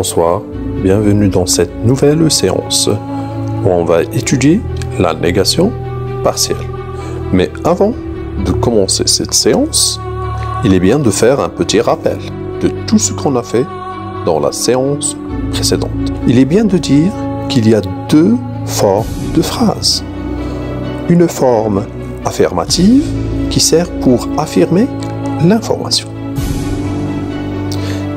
Bonsoir, bienvenue dans cette nouvelle séance où on va étudier la négation partielle. Mais avant de commencer cette séance, il est bien de faire un petit rappel de tout ce qu'on a fait dans la séance précédente. Il est bien de dire qu'il y a deux formes de phrases. Une forme affirmative qui sert pour affirmer l'information.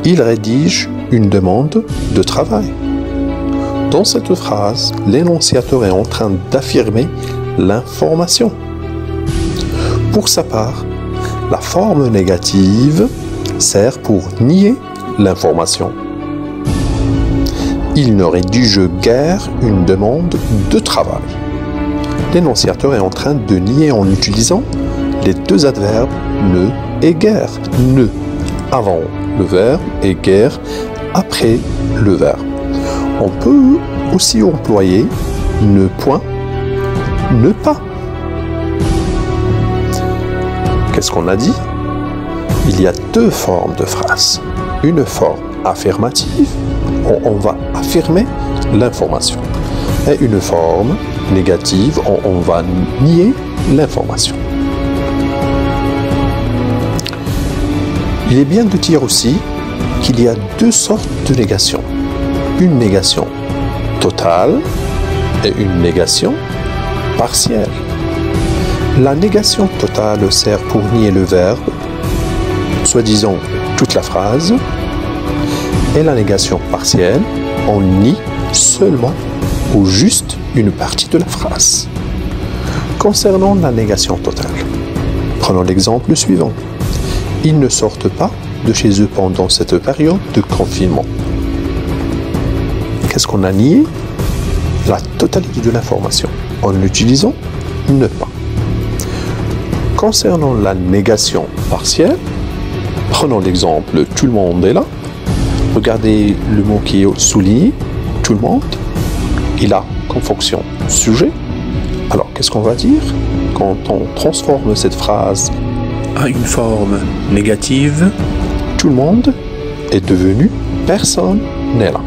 Il rédige une demande de travail. Dans cette phrase, l'énonciateur est en train d'affirmer l'information. Pour sa part, la forme négative sert pour nier l'information. Il ne rédige guère une demande de travail. L'énonciateur est en train de nier en utilisant les deux adverbes ne et guère. Ne avant le verbe et guère après le verbe. On peut aussi employer ne point, ne pas. Qu'est-ce qu'on a dit? Il y a deux formes de phrases. Une forme affirmative, où on va affirmer l'information. Et une forme négative, où on va nier l'information. Il est bien de dire aussi qu'il y a deux sortes de négation. Une négation totale et une négation partielle. La négation totale sert pour nier le verbe, soi-disant toute la phrase, et la négation partielle, on nie seulement ou juste une partie de la phrase. Concernant la négation totale, prenons l'exemple suivant. Ils ne sortent pas de chez eux pendant cette période de confinement. Qu'est-ce qu'on a nié? La totalité de l'information en utilisant ne pas. Concernant la négation partielle, prenons l'exemple tout le monde est là. Regardez le mot qui est souligné, tout le monde. Il a comme fonction sujet. Alors qu'est-ce qu'on va dire quand on transforme cette phrase à une forme négative? Tout le monde est devenu personne n'est là.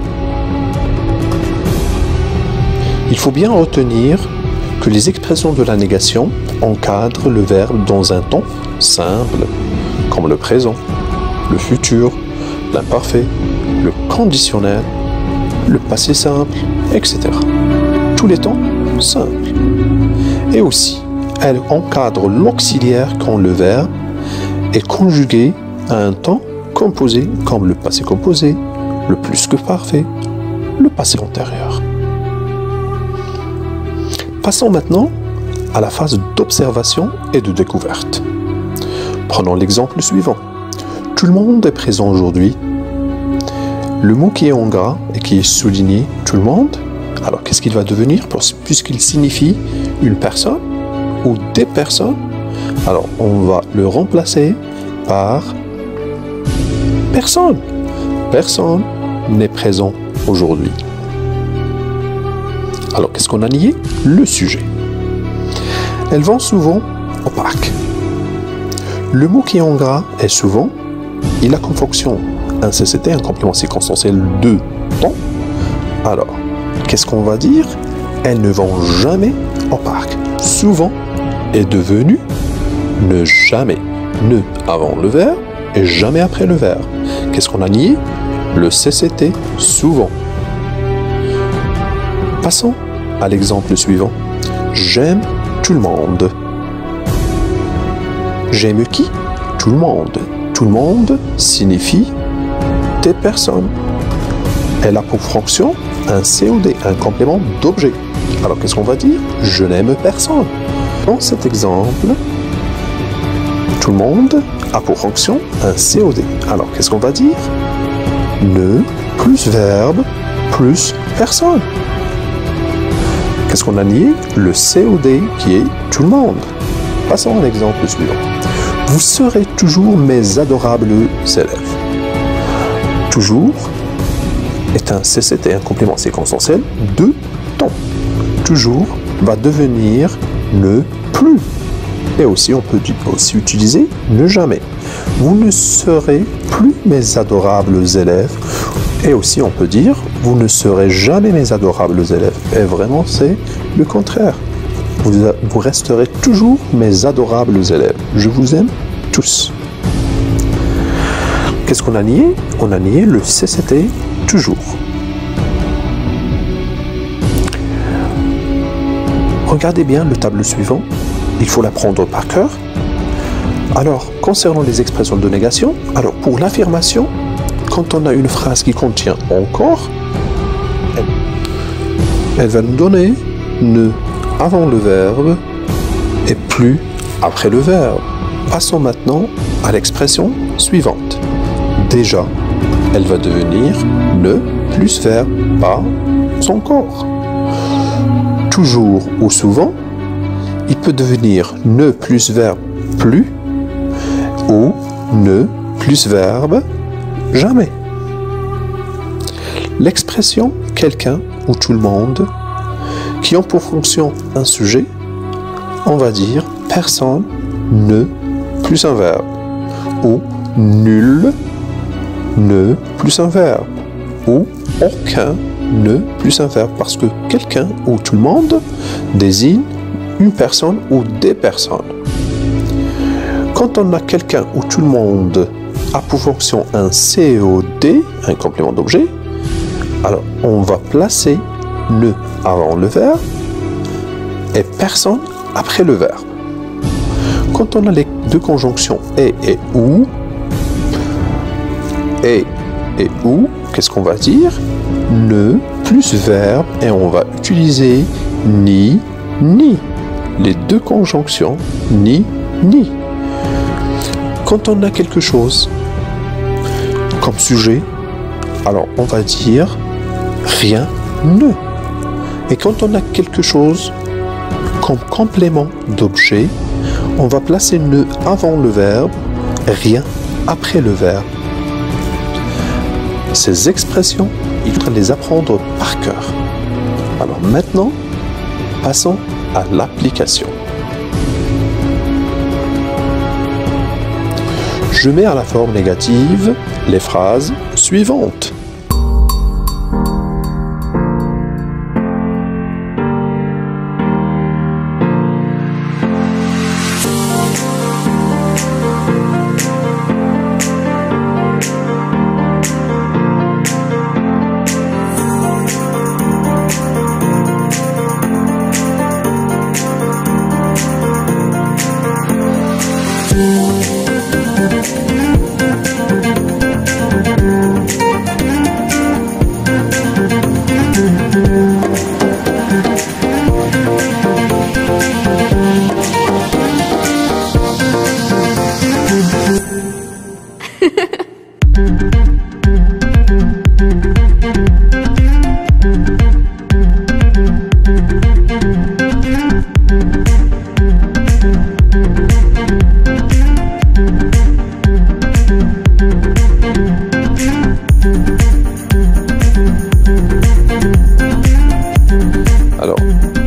Il faut bien retenir que les expressions de la négation encadrent le verbe dans un temps simple, comme le présent, le futur, l'imparfait, le conditionnel, le passé simple, etc. Tous les temps simples. Et aussi, elle encadre l'auxiliaire quand le verbe est conjugué à un temps composé comme le passé composé, le plus que parfait, le passé antérieur. Passons maintenant à la phase d'observation et de découverte. Prenons l'exemple suivant. Tout le monde est présent aujourd'hui. Le mot qui est en gras et qui est souligné tout le monde, alors qu'est-ce qu'il va devenir puisqu'il signifie une personne ou des personnes? Alors on va le remplacer par personne. Personne n'est présent aujourd'hui. Alors qu'est-ce qu'on a nié? Le sujet. Elles vont souvent au parc. Le mot qui est en gras est souvent, il a comme fonction un CCT, un complément circonstanciel de temps. Alors, qu'est-ce qu'on va dire? Elles ne vont jamais au parc. Souvent est devenu ne jamais. Ne avant le verbe et jamais après le verbe. Qu'est-ce qu'on a nié? Le CCT souvent. Passons à l'exemple suivant. J'aime tout le monde. J'aime qui? Tout le monde. Tout le monde signifie des personnes. Elle a pour fonction un COD, un complément d'objet. Alors qu'est-ce qu'on va dire? Je n'aime personne. Dans cet exemple, tout le monde a pour fonction un COD. Alors qu'est-ce qu'on va dire? Ne plus verbe plus personne. Qu'est-ce qu'on a nié? Le COD qui est tout le monde. Passons à l'exemple suivant. Vous serez toujours mes adorables élèves. Toujours est un CCT, un complément circonstanciel de temps. Toujours va devenir ne plus. Et aussi, on peut aussi utiliser ne jamais. Vous ne serez plus mes adorables élèves Et aussi, on peut dire, vous ne serez jamais mes adorables élèves. Et vraiment, c'est le contraire. Vous resterez toujours mes adorables élèves. Je vous aime tous. Qu'est-ce qu'on a nié? On a nié le CCT toujours. Regardez bien le tableau suivant. Il faut l'apprendre par cœur. Alors, concernant les expressions de négation, alors pour l'affirmation, quand on a une phrase qui contient encore, elle va nous donner ne avant le verbe et plus après le verbe. Passons maintenant à l'expression suivante. Déjà, elle va devenir ne plus verbe, pas encore. Toujours ou souvent, il peut devenir ne plus verbe plus ou ne plus verbe jamais. L'expression quelqu'un ou tout le monde qui ont pour fonction un sujet, on va dire personne ne plus un verbe ou nul ne plus un verbe ou aucun ne plus un verbe parce que quelqu'un ou tout le monde désigne une personne ou des personnes. Quand on a quelqu'un ou tout le monde a pour fonction un COD, un complément d'objet, alors on va placer ne avant le verbe et personne après le verbe. Quand on a les deux conjonctions et ou, et ou, qu'est-ce qu'on va dire? Ne plus verbe et on va utiliser ni. Les deux conjonctions ni. Quand on a quelque chose comme sujet, alors on va dire rien ne. Et quand on a quelque chose comme complément d'objet, on va placer ne avant le verbe, rien après le verbe. Ces expressions, il faudra les apprendre par cœur. Alors maintenant, passons à l'application. Je mets à la forme négative les phrases suivantes.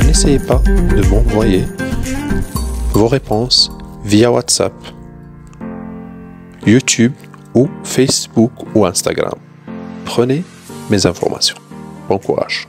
N'essayez pas de m'envoyer vos réponses via WhatsApp, YouTube ou Facebook ou Instagram. Prenez mes informations. Bon courage.